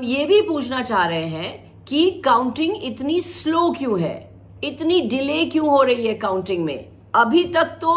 हम ये भी पूछना चाह रहे हैं कि काउंटिंग इतनी स्लो क्यों है, इतनी डिले क्यों हो रही है काउंटिंग में। अभी तक तो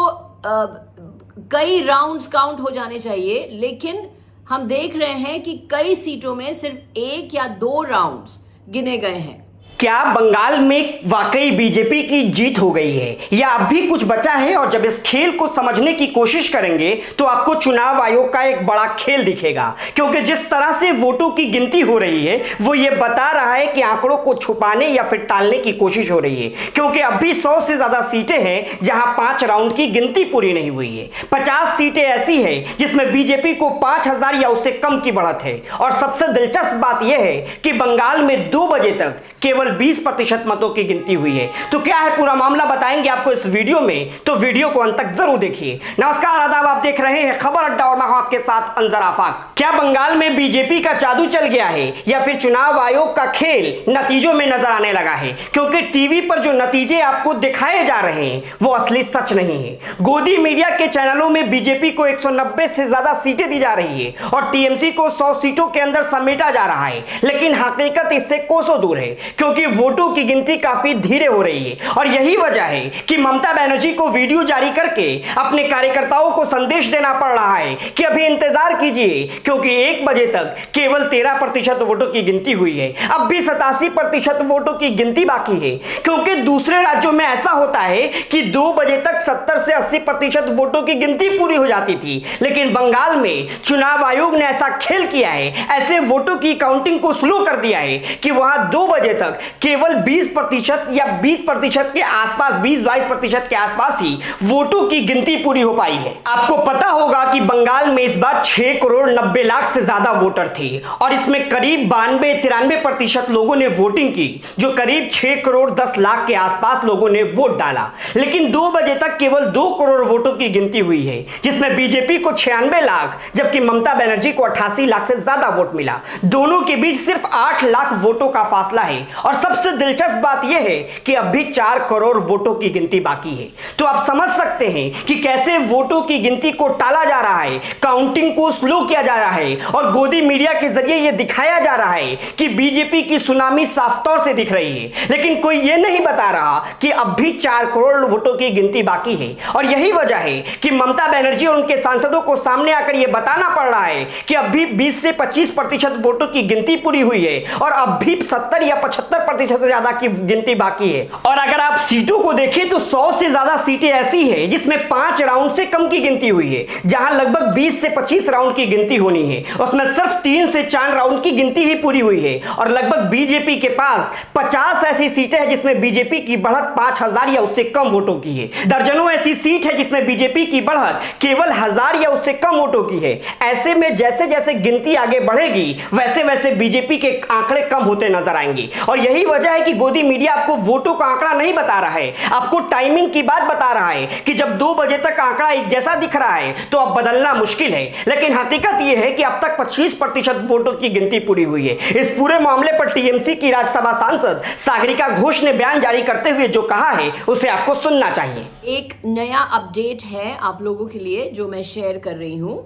कई राउंड्स काउंट हो जाने चाहिए, लेकिन हम देख रहे हैं कि कई सीटों में सिर्फ 1 या 2 राउंड्स गिने गए हैं। क्या बंगाल में वाकई बीजेपी की जीत हो गई है या अब भी कुछ बचा है? और जब इस खेल को समझने की कोशिश करेंगे तो आपको चुनाव आयोग का एक बड़ा खेल दिखेगा, क्योंकि जिस तरह से वोटों की गिनती हो रही है वो ये बता रहा है कि आंकड़ों को छुपाने या फिर टालने की कोशिश हो रही है, क्योंकि अब भी 100 से ज्यादा सीटें हैं जहां 5 राउंड की गिनती पूरी नहीं हुई है। 50 सीटें ऐसी है जिसमें बीजेपी को 5000 या उससे कम की बढ़त है। और सबसे दिलचस्प बात यह है कि बंगाल में 2 बजे तक केवल 20% मतों की गिनती हुई है। तो क्या है पूरा मामला, बताएंगे आपको इस वीडियो में, तो वीडियो को अंत तक जरूर देखिए। नमस्कार, आदाब, आप देख रहे हैं खबर अड्डा और मैं हूं आपके साथ अंजर आफाक। क्या बंगाल में बीजेपी का जादू चल गया है या फिर चुनाव आयोग का खेल नतीजों में नजर आने लगा है? क्योंकि टीवी पर जो नतीजे आपको दिखाए जा रहे हैं वो असली सच नहीं है। गोदी मीडिया के चैनलों में बीजेपी को 190 से ज्यादा सीटें दी जा रही है और टीएमसी को 100 सीटों के अंदर समेटा जा रहा है, लेकिन हकीकत इससे कोसों दूर है, क्योंकि वोटों की गिनती काफी धीरे हो रही है। और यही वजह है कि ममता बनर्जी को वीडियो जारी करके अपने कार्यकर्ताओं को संदेश देना पड़ रहा है कि अभी इंतजार कीजिए, क्योंकि 1 बजे तक केवल 13% वोटों की गिनती हुई है। अब भी 87% वोटों की गिनती बाकी है, क्योंकि दूसरे राज्यों में ऐसा होता है कि 2 बजे तक 70 से 80% वोटों की गिनती पूरी हो जाती थी, लेकिन बंगाल में चुनाव आयोग ने ऐसा खेल किया है, ऐसे वोटों की काउंटिंग को स्लो कर दिया है कि वहां 2 बजे तक केवल 20% या 20% के आसपास, 20-22% के आसपास ही वोटों की गिनती पूरी हो पाई है। आपको पता होगा कि बंगाल में इस बार 6 करोड़ 90 लाख से ज्यादा वोटर थे और इसमें करीब 92-93% लोगों ने वोटिंग की, जो करीब 6 करोड़ 10 लाख के आसपास लोगों ने वोट डाला। लेकिन 2 बजे तक केवल 2 करोड़ वोटों की गिनती हुई है, जिसमें बीजेपी को 96 लाख जबकि ममता बनर्जी को 88 लाख से ज्यादा वोट मिला। दोनों के बीच सिर्फ 8 लाख वोटों का फासला है। और सबसे दिलचस्प बात यह है कि अब भी 4 करोड़ वोटों की गिनती बाकी है। तो आप समझ सकते हैं कि कैसे वोटों की गिनती को टाला जा रहा है, काउंटिंग को स्लो किया जा रहा है और गोदी मीडिया के जरिए यह दिखाया जा रहा है कि बीजेपी की सुनामी साफ तौर से दिख रही है, लेकिन कोई यह नहीं बता रहा कि अब भी 4 करोड़ वोटों की गिनती बाकी है। और यही वजह है कि ममता बनर्जी और उनके सांसदों को सामने आकर यह बताना पड़ रहा है कि अब भी 20 से 25% वोटों की गिनती पूरी हुई है और अब भी 70 या 75% से ज्यादा की गिनती बाकी है। और अगर आप सीटों को देखें तो 100 से ज्यादा सीटें ऐसी है जिसमें 5 राउंड से कम की गिनती हुई है, जहां लगभग 20 से 25 राउंड की गिनती होनी है, उसमें सिर्फ 3 से 4 राउंड की गिनती ही पूरी हुई है। और लगभग बीजेपी के पास 50 ऐसी सीटें हैं जिसमें बीजेपी की बढ़त 5000 या उससे कम वोटों की है। दर्जनों ऐसी सीट है जिसमें बीजेपी की बढ़त केवल 1000 या उससे कम वोटों की है। ऐसे में जैसे जैसे गिनती आगे बढ़ेगी वैसे वैसे बीजेपी के आंकड़े कम होते नजर आएंगे। और यही वजह है कि गोदी मीडिया आपको वोटों का आंकड़ा नहीं बता रहा है, आपको टाइमिंग की बात बता रहा है कि जब 2 बजे तक आंकड़ा एक जैसा दिख रहा है तो अब बदलना मुश्किल है। लेकिन हकीकत यह है कि अब तक 25% वोटों की गिनती पूरी हुई है। इस पूरे मामले पर टीएमसी की राज्यसभा सांसद सागरिका घोष ने बयान जारी करते हुए जो कहा है उसे आपको सुनना चाहिए। एक नया अपडेट है आप लोगों के लिए जो मैं शेयर कर रही हूं।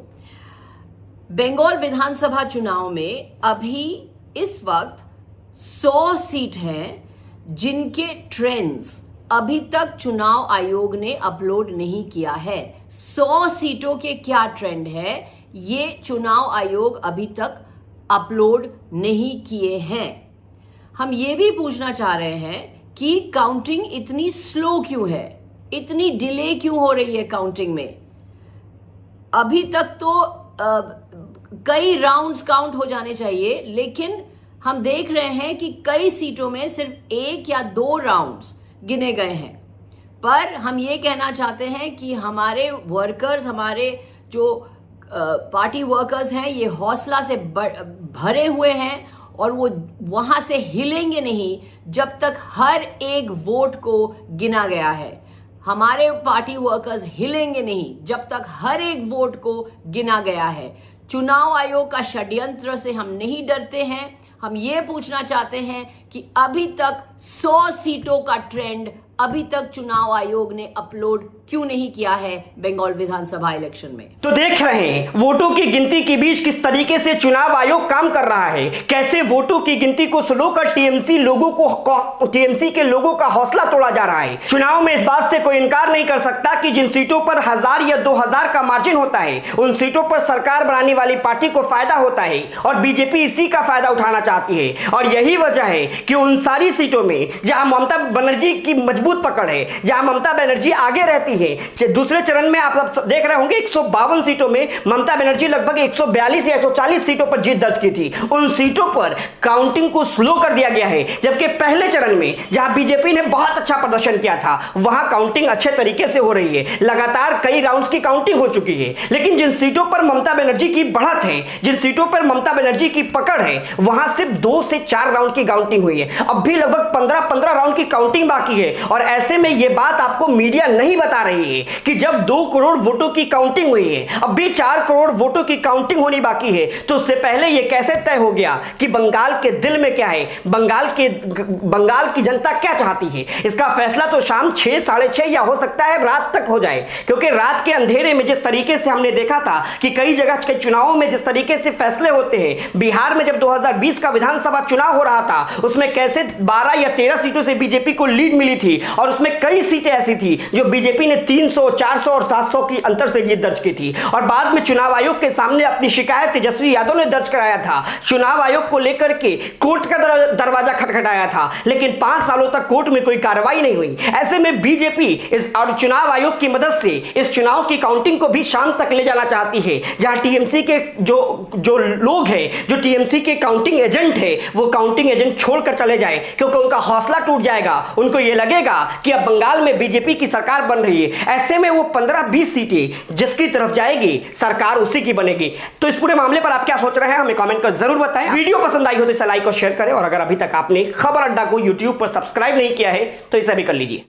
बंगाल विधानसभा चुनाव में अभी इस वक्त 100 सीट हैं जिनके ट्रेंड्स अभी तक चुनाव आयोग ने अपलोड नहीं किया है। 100 सीटों के क्या ट्रेंड है ये चुनाव आयोग अभी तक अपलोड नहीं किए हैं। हम ये भी पूछना चाह रहे हैं कि काउंटिंग इतनी स्लो क्यों है, इतनी डिले क्यों हो रही है काउंटिंग में। अभी तक तो कई राउंड्स काउंट हो जाने चाहिए, लेकिन हम देख रहे हैं कि कई सीटों में सिर्फ 1 या 2 राउंड्स गिने गए हैं। पर हम ये कहना चाहते हैं कि हमारे वर्कर्स, हमारे जो पार्टी वर्कर्स हैं, ये हौसला से भरे हुए हैं और वो वहां से हिलेंगे नहीं जब तक हर एक वोट को गिना गया है। हमारे पार्टी वर्कर्स हिलेंगे नहीं जब तक हर एक वोट को गिना गया है। चुनाव आयोग का षड्यंत्र से हम नहीं डरते हैं। हम ये पूछना चाहते हैं कि अभी तक 100 सीटों का ट्रेंड अभी तक चुनाव आयोग ने अपलोड क्यों नहीं किया है बंगाल विधानसभा इलेक्शन में। तो देख रहे हैं वोटों की गिनती के बीच किस तरीके से चुनाव आयोग काम कर रहा है, कैसे वोटों की गिनती को स्लो कर टीएमसी के लोगों का हौसला तोड़ा जा रहा है। चुनाव में इस बात से कोई इनकार नहीं कर सकता कि जिन सीटों पर 1000 या 2000 का मार्जिन होता है उन सीटों पर सरकार बनाने वाली पार्टी को फायदा होता है और बीजेपी इसी का फायदा उठाना चाहती है। और यही वजह है कि उन सारी सीटों में जहां ममता बनर्जी की मजबूत पकड़ है, जहां ममता बनर्जी आगे रहती है, दूसरे चरण में आप देख रहे होंगे 152 सीटों में ममता बनर्जी लगभग 142 या 140 सीटों पर जीत दर्ज की थी। उन सीटों पर काउंटिंग को स्लो कर दिया गया है, जबकि पहले चरण में जहां बीजेपी ने बहुत अच्छा प्रदर्शन किया था वहां काउंटिंग अच्छे तरीके से हो रही है, लगातार कई राउंड्स की काउंटिंग हो चुकी है। लेकिन जिन सीटों पर ममता बनर्जी की बढ़त है, जिन सीटों पर ममता बनर्जी की पकड़ है, वहां सिर्फ 2 से 4 राउंड की काउंटिंग हुई है। अब भी लगभग 15 राउंड की काउंटिंग बाकी है। और ऐसे में यह बात आपको मीडिया नहीं बता रही है कि जब 2 करोड़ वोटों की काउंटिंग हुई है, अब भी 4 करोड़ वोटों की काउंटिंग होनी बाकी है, तो उससे पहले यह कैसे तय हो गया कि बंगाल के दिल में क्या है, बंगाल की जनता क्या चाहती है। इसका फैसला तो शाम 6, 6:30 या हो सकता है रात तक हो जाए, क्योंकि रात के अंधेरे में जिस तरीके से हमने देखा था कि कई जगह के चुनावों में जिस तरीके से फैसले होते हैं, बिहार में जब 2020 का विधानसभा चुनाव हो रहा था उसमें कैसे 12 या 13 सीटों से बीजेपी को लीड मिली थी और उसमें कई सीटें ऐसी थी जो बीजेपी ने 300, 400 और 700 की अंतर से जीत दर्ज की थी। और बाद में चुनाव आयोग के सामने अपनी शिकायत तेजस्वी यादव ने दर्ज कराया था। चुनाव आयोग को लेकर के कोर्ट का दरवाजा खटखटाया था, लेकिन 5 सालों तक कोर्ट में कोई कार्रवाई नहीं हुई। ऐसे में बीजेपी इस और चुनाव आयोग की मदद से इस चुनाव की काउंटिंग को भी शाम तक ले जाना चाहती है, जहां टीएमसी के जो लोग हैं, जो टीएमसी के काउंटिंग एजेंट है, वो काउंटिंग एजेंट छोड़कर चले जाए, क्योंकि उनका हौसला टूट जाएगा। उनको यह लगेगा कि अब बंगाल में बीजेपी की सरकार बन रही है। ऐसे में वो 15-20 सीटें जिसकी तरफ जाएगी सरकार उसी की बनेगी। तो इस पूरे मामले पर आप क्या सोच रहे हैं हमें कमेंट कर जरूर बताएं। वीडियो पसंद आई हो तो इसे लाइक और शेयर करें, और अगर अभी तक आपने खबर अड्डा को यूट्यूब पर सब्सक्राइब नहीं किया है तो इसे भी कर लीजिए।